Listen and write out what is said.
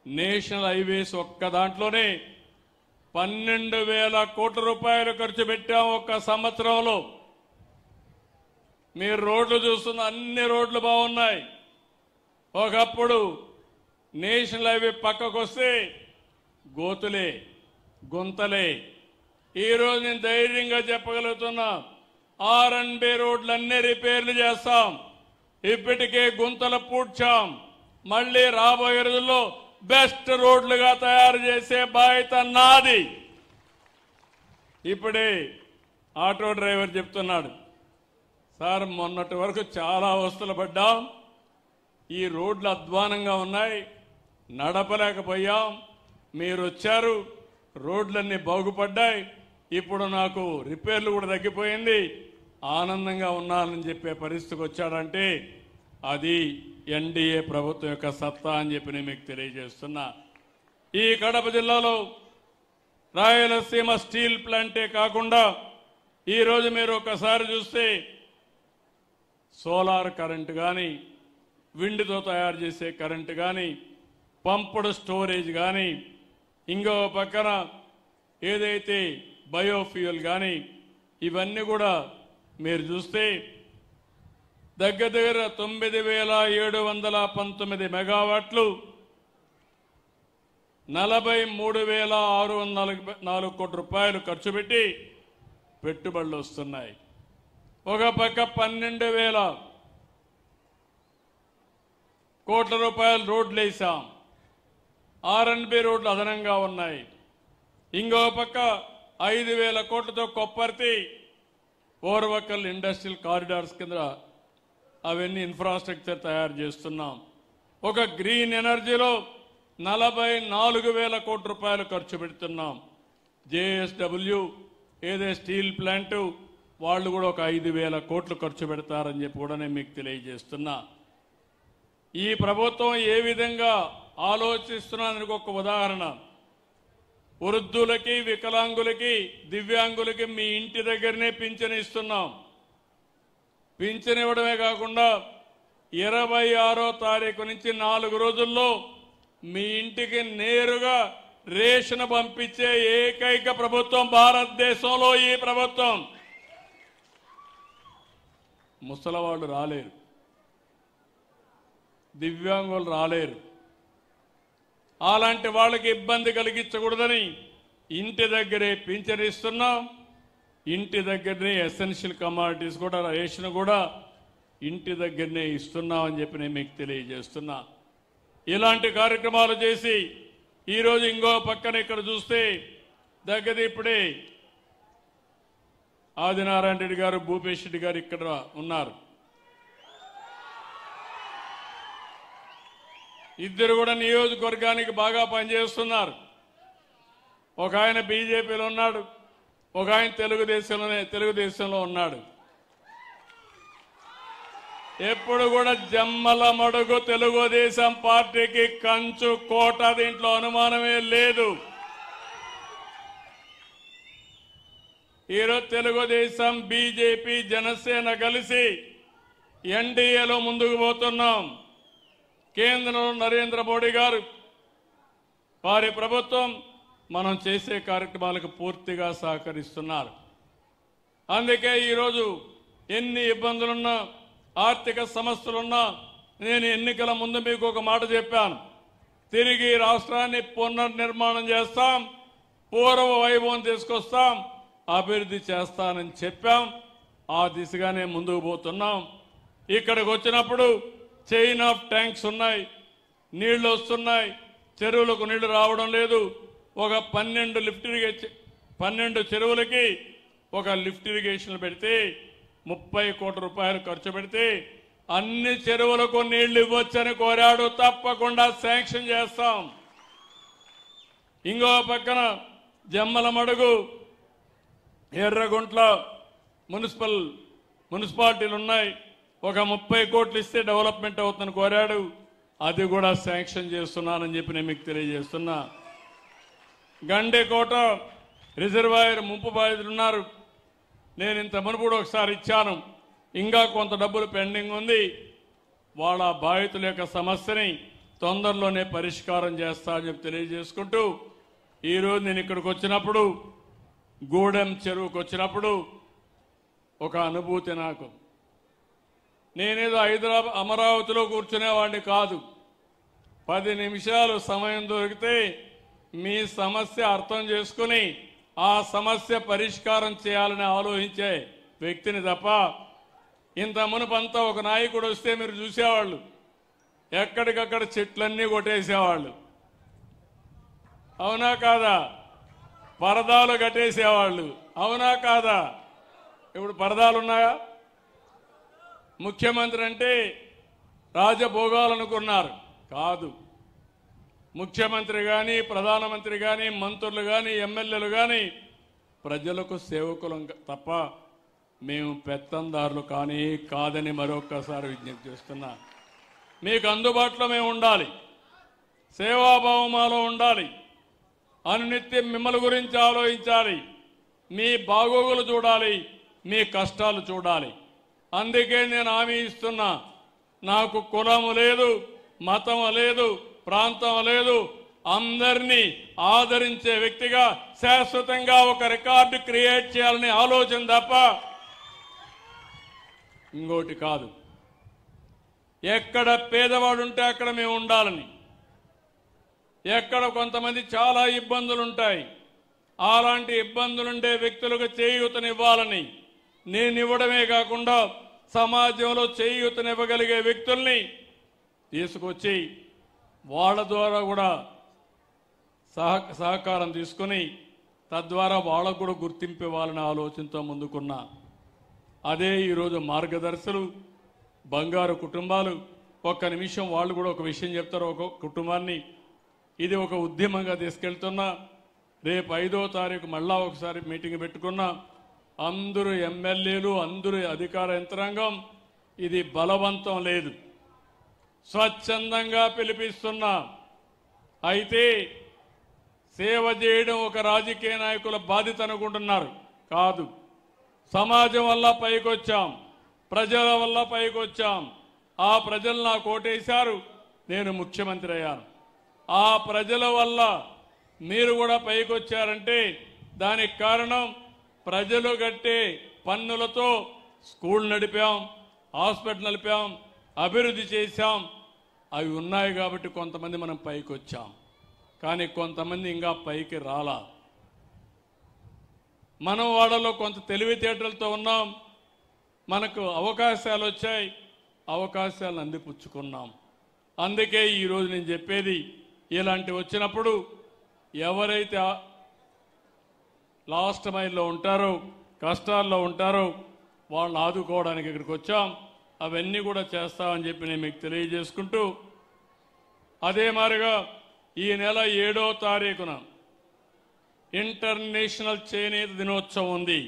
National highways ఒక్క దాంట్లోనే 12,000 కోట్ల రూపాయలు ఖర్చు పెట్టాం ఒక్క సంవత్సరంలో. మీరు రోడ్లు చూస్తున్న అన్ని రోడ్లు బాగున్నాయి. ఒకప్పుడు నేషనల్ హైవే పక్కకు వస్తే గోతులే, గుంతలే. ఈరోజు నేను ధైర్యంగా చెప్పగలుగుతున్నా, ఆర్ఎండ్బి రోడ్లన్నీ రిపేర్లు చేస్తాం. ఇప్పటికే గుంతలు పూడ్చాం. మళ్ళీ రాబోయే రోజుల్లో బెస్ట్ రోడ్లుగా తయారు చేసే బాధ్యత నాది. ఇప్పుడే ఆటో డ్రైవర్ చెప్తున్నాడు, సార్ మొన్నటి వరకు చాలా అవస్థలు పడ్డాం, ఈ రోడ్లు అధ్వానంగా ఉన్నాయి, నడపలేకపోయాం, మీరు వచ్చారు, రోడ్లన్నీ బాగుపడ్డాయి, ఇప్పుడు నాకు రిపేర్లు కూడా తగ్గిపోయింది, ఆనందంగా ఉన్నానని చెప్పే పరిస్థితికి వచ్చాడంటే అది ఎన్డీఏ ప్రభుత్వం యొక్క సత్తా అని చెప్పి నేను మీకు తెలియజేస్తున్నా. ఈ కడప జిల్లాలో రాయలసీమ స్టీల్ ప్లాంటే కాకుండా ఈరోజు మీరు ఒకసారి చూస్తే సోలార్ కరెంటు కానీ, విండ్తో తయారు చేసే కరెంటు కానీ, పంపుడు స్టోరేజ్ కానీ, ఇంకో పక్కన ఏదైతే బయోఫ్యూయల్ కానీ, ఇవన్నీ కూడా మీరు చూస్తే దగ్గర దగ్గర 9,719 మెగావాట్లు, 43,604 కోట్ల రూపాయలు ఖర్చు పెట్టి పెట్టుబడులు వస్తున్నాయి. ఒక పక్క 12,000 కోట్ల రూపాయలు రోడ్లు వేసాం. ఆర్ఎండ్బి రోడ్లు అదనంగా ఉన్నాయి. ఇంకో పక్క 5,000 కోట్లతో కొప్పర్తి ఓర్వకల్ ఇండస్ట్రియల్ కారిడార్స్ కింద అవన్నీ ఇన్ఫ్రాస్ట్రక్చర్ తయారు చేస్తున్నాం. ఒక గ్రీన్ ఎనర్జీలో 44,000 కోట్ల రూపాయలు ఖర్చు పెడుతున్నాం. జేఎస్డబ్ల్యూ ఏదే స్టీల్ ప్లాంటు వాళ్ళు కూడా ఒక 5,000 కోట్లు ఖర్చు పెడతారని చెప్పి కూడా నేను మీకు తెలియజేస్తున్నా. ఈ ప్రభుత్వం ఏ విధంగా ఆలోచిస్తున్నదానికి ఒక ఉదాహరణ, వృద్ధులకి, వికలాంగులకి, దివ్యాంగులకి మీ ఇంటి దగ్గరనే పింఛను ఇస్తున్నాం. పింఛను ఇవ్వడమే కాకుండా 26వ తారీఖు నుంచి 4 రోజుల్లో మీ ఇంటికి నేరుగా రేషన్ పంపించే ఏకైక ప్రభుత్వం భారతదేశంలో ఈ ప్రభుత్వం. ముసలవాళ్ళు రాలేరు, దివ్యాంగులు రాలేరు. అలాంటి వాళ్ళకి ఇబ్బంది కలిగించకూడదని ఇంటి దగ్గరే పింఛను ఇస్తున్నాం. ఇంటి దగ్గరనే ఎసెన్షియల్ కమాడిటీస్ కూడా, రేషన్ కూడా ఇంటి దగ్గరనే ఇస్తున్నామని చెప్పి నేను మీకు తెలియజేస్తున్నా. ఇలాంటి కార్యక్రమాలు చేసి ఈరోజు ఇంకో పక్కన ఇక్కడ చూస్తే దగ్గర ఇప్పుడే ఆదినారాయణ రెడ్డి గారు, భూపేష్ రెడ్డి గారు ఇక్కడ ఉన్నారు. ఇద్దరు కూడా నియోజకవర్గానికి బాగా పనిచేస్తున్నారు. ఒక ఆయన బీజేపీలో ఉన్నాడు, ఒక ఆయన తెలుగుదేశంలో ఉన్నాడు. ఎప్పుడు కూడా జమ్మల మడుగు తెలుగుదేశం పార్టీకి కంచు కోట, దీంట్లో అనుమానమే లేదు. ఈరోజు తెలుగుదేశం, బీజేపీ, జనసేన కలిసి ఎన్డీఏలో ముందుకు పోతున్నాం. కేంద్రంలో నరేంద్ర మోడీ గారు, వారి ప్రభుత్వం మనం చేసే కార్యక్రమాలకు పూర్తిగా సహకరిస్తున్నారు. అందుకే ఈరోజు ఎన్ని ఇబ్బందులున్నా, ఆర్థిక సమస్యలున్నా, నేను ఎన్నికల ముందు మీకు ఒక మాట చెప్పాను, తిరిగి రాష్ట్రాన్ని పునర్నిర్మాణం చేస్తాం, పూర్వ వైభవం తీసుకొస్తాం, అభివృద్ధి చేస్తానని చెప్పాం. ఆ దిశగానే ముందుకు పోతున్నాం. ఇక్కడికి వచ్చినప్పుడు చైన్ ఆఫ్ ట్యాంక్స్ ఉన్నాయి, నీళ్లు వస్తున్నాయి, చెరువులకు నీళ్లు రావడం లేదు. ఒక 12 చెరువులకి ఒక లిఫ్ట్ ఇరిగేషన్ పెడితే 30 కోట్ల రూపాయలు ఖర్చు పెడితే అన్ని చెరువులకు నీళ్లు ఇవ్వచ్చని కోరాడు. తప్పకుండా శాంక్షన్ చేస్తాం. ఇంకో పక్కన జమ్మల మడుగు, ఎర్రగుంట్ల మున్సిపాలిటీలు ఉన్నాయి, ఒక 30 కోట్లు ఇస్తే డెవలప్మెంట్ అవుతుందని కోరాడు. అది కూడా శాంక్షన్ చేస్తున్నానని చెప్పి నేను మీకు తెలియజేస్తున్నా. గండికోట రిజర్వాయర్ ముంపు బాధితులు ఉన్నారు. నేను ఇంత మునుపుడు ఒకసారి ఇచ్చాను, ఇంకా కొంత డబ్బులు పెండింగ్ ఉంది. వాళ్ళ బాధితుల యొక్క సమస్యని తొందరలోనే పరిష్కారం చేస్తా అని చెప్పి తెలియజేసుకుంటూ ఈరోజు నేను ఇక్కడికి వచ్చినప్పుడు గూడెం చెరువుకు వచ్చినప్పుడు ఒక అనుభూతి నాకు. నేనేదో హైదరాబాద్ అమరావతిలో కూర్చునేవాడిని కాదు. 10 నిమిషాలు సమయం దొరికితే మీ సమస్య అర్థం చేసుకుని ఆ సమస్య పరిష్కారం చేయాలని ఆలోచించే వ్యక్తిని తప్ప ఇంత మునుపంతా ఒక నాయకుడు వస్తే మీరు చూసేవాళ్ళు ఎక్కడికక్కడ చెట్లన్నీ కొట్టేసేవాళ్ళు, అవునా కాదా? పరదాలు కట్టేసేవాళ్ళు, అవునా కాదా? ఇప్పుడు పరదాలు ఉన్నాయా? ముఖ్యమంత్రి అంటే రాజభోగాలనుకున్నారు, కాదు. ముఖ్యమంత్రి కానీ, ప్రధానమంత్రి కానీ, మంత్రులు కానీ, ఎమ్మెల్యేలు కానీ ప్రజలకు సేవకులం తప్ప మేము పెత్తందారులు కానీ కాదని మరొక్కసారి విజ్ఞప్తి చేస్తున్నా. మీకు అందుబాటులో మేము ఉండాలి, సేవాభావం మాలో ఉండాలి, అనునిత్యం మిమ్మల్ని గురించి ఆలోచించాలి, మీ బాగోగులు చూడాలి, మీ కష్టాలు చూడాలి. అందుకే నేను హామీ ఇస్తున్నా, నాకు కులము లేదు, మతం లేదు, ప్రాంతం లేదు, అందరినీ ఆదరించే వ్యక్తిగా శాశ్వతంగా ఒక రికార్డు క్రియేట్ చేయాలని ఆలోచన తప్ప ఇంకోటి కాదు. ఎక్కడ పేదవాడు ఉంటే అక్కడ మేము ఉండాలని, ఎక్కడ కొంతమంది చాలా ఇబ్బందులు ఉంటాయి అలాంటి ఇబ్బందులుండే వ్యక్తులకు చేయూతనివ్వాలని, నేను ఇవ్వడమే కాకుండా సమాజంలో చేయూతనివ్వగలిగే వ్యక్తుల్ని తీసుకొచ్చి వాళ్ళ ద్వారా కూడా సహకారం తీసుకుని తద్వారా వాళ్ళకు కూడా గుర్తింపు ఇవ్వాలనే ఆలోచనతో ముందుకున్నా. అదే ఈరోజు మార్గదర్శులు, బంగారు కుటుంబాలు. ఒక్క నిమిషం వాళ్ళు కూడా ఒక విషయం చెప్తారు. ఒక కుటుంబాన్ని ఇది ఒక ఉద్యమంగా తీసుకెళ్తున్నా. రేపు 5వ తారీఖు మళ్ళా ఒకసారి మీటింగ్ పెట్టుకున్నా. అందరూ ఎమ్మెల్యేలు, అందరూ అధికార యంత్రాంగం, ఇది బలవంతం లేదు, స్వచ్ఛందంగా పిలిపిస్తున్నా. అయితే సేవ చేయడం ఒక రాజకీయ నాయకుల బాధ్యత అనుకుంటున్నారు, కాదు. సమాజం వల్ల పైకొచ్చాం, ప్రజల వల్ల పైకొచ్చాం. ఆ ప్రజలు నాకు ఓటేశారు, నేను ముఖ్యమంత్రి అయ్యాను. ఆ ప్రజల వల్ల మీరు కూడా పైకొచ్చారంటే దానికి కారణం ప్రజలు కట్టే పన్నులతో స్కూల్ నడిపాం, హాస్పిటల్ నడిపాం, అభివృద్ధి చేశాం. అవి ఉన్నాయి కాబట్టి కొంతమంది మనం పైకి వచ్చాం, కానీ కొంతమంది ఇంకా పైకి రాలా. మనం వాళ్ళలో కొంత తెలివితేటలతో ఉన్నాం, మనకు అవకాశాలు వచ్చాయి, అవకాశాలను అందిపుచ్చుకున్నాం. అందుకే ఈరోజు నేను చెప్పేది, ఇలాంటివి వచ్చినప్పుడు ఎవరైతే లాస్ట్ మైల్లో ఉంటారో, కష్టాల్లో ఉంటారో వాళ్ళని ఆదుకోవడానికి ఇక్కడికి వచ్చాం. అవన్నీ కూడా చేస్తామని చెప్పి నేను మీకు తెలియజేసుకుంటూ, అదే మాదిరిగా ఈ నెల 7వ తారీఖున ఇంటర్నేషనల్ చేనేత దినోత్సవం ఉంది.